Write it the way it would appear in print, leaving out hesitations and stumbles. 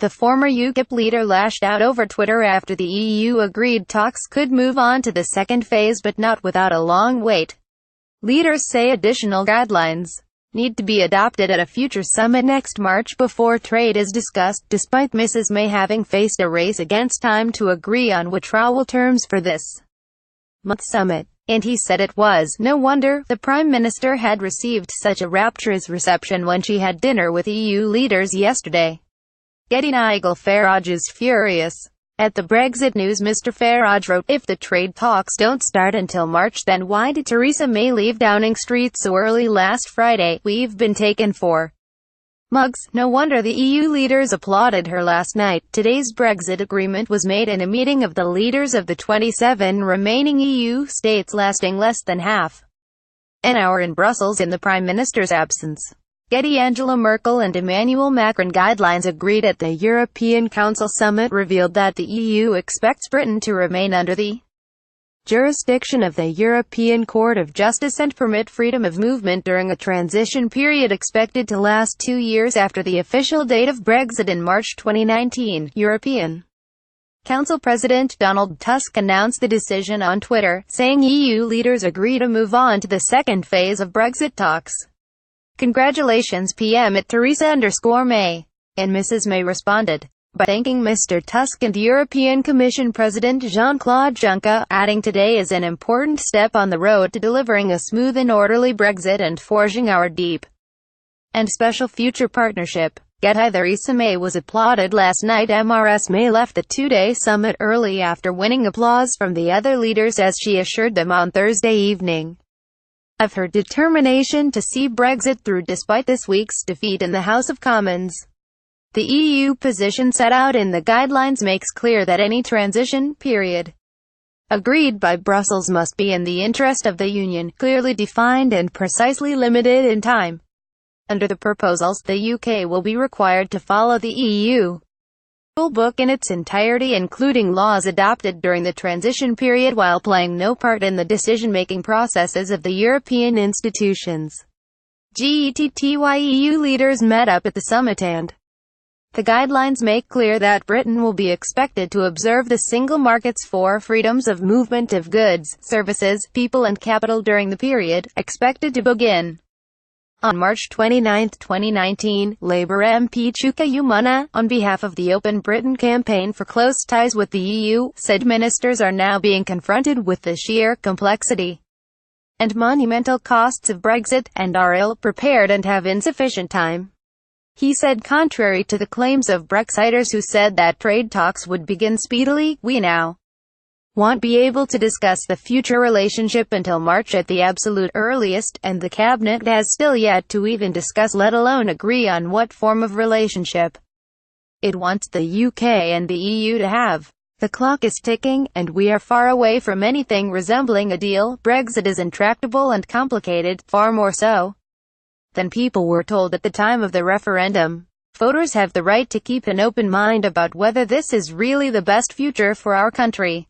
The former UKIP leader lashed out over Twitter after the EU agreed talks could move on to the second phase but not without a long wait. Leaders say additional guidelines need to be adopted at a future summit next March before trade is discussed, despite Mrs May having faced a race against time to agree on withdrawal terms for this month's summit. And he said it was no wonder the Prime Minister had received such a rapturous reception when she had dinner with EU leaders yesterday. Getty Nigel Farage is furious. At the Brexit news, Mr Farage wrote, "If the trade talks don't start until March, then why did Theresa May leave Downing Street so early last Friday? We've been taken for mugs. No wonder the EU leaders applauded her last night." Today's Brexit agreement was made in a meeting of the leaders of the 27 remaining EU states lasting less than half an hour in Brussels in the Prime Minister's absence. Getty Angela Merkel and Emmanuel Macron guidelines agreed at the European Council summit revealed that the EU expects Britain to remain under the jurisdiction of the European Court of Justice and permit freedom of movement during a transition period expected to last 2 years after the official date of Brexit in March 2019. European Council President Donald Tusk announced the decision on Twitter, saying EU leaders agree to move on to the second phase of Brexit talks. "Congratulations PM at Theresa_May." And Mrs May responded by thanking Mr Tusk and European Commission President Jean-Claude Juncker, adding, "Today is an important step on the road to delivering a smooth and orderly Brexit and forging our deep and special future partnership." Getty Theresa May was applauded last night. Mrs May left the two-day summit early after winning applause from the other leaders as she assured them on Thursday evening of her determination to see Brexit through despite this week's defeat in the House of Commons. The EU position set out in the guidelines makes clear that any transition period agreed by Brussels must be in the interest of the Union, clearly defined and precisely limited in time. Under the proposals, the UK will be required to follow the EU rulebook in its entirety, including laws adopted during the transition period, while playing no part in the decision-making processes of the European institutions. EU leaders met up at the summit and the guidelines make clear that Britain will be expected to observe the single market's 4 freedoms of movement of goods, services, people and capital during the period, expected to begin on March 29, 2019. Labour MP Chuka Umunna, on behalf of the Open Britain campaign for close ties with the EU, said ministers are now being confronted with the sheer complexity and monumental costs of Brexit, and are ill-prepared and have insufficient time. He said, contrary to the claims of Brexiters who said that trade talks would begin speedily, we now won't be able to discuss the future relationship until March at the absolute earliest, and the cabinet has still yet to even discuss, let alone agree on, what form of relationship it wants the UK and the EU to have. The clock is ticking, and we are far away from anything resembling a deal. Brexit is intractable and complicated, far more so than people were told at the time of the referendum. Voters have the right to keep an open mind about whether this is really the best future for our country.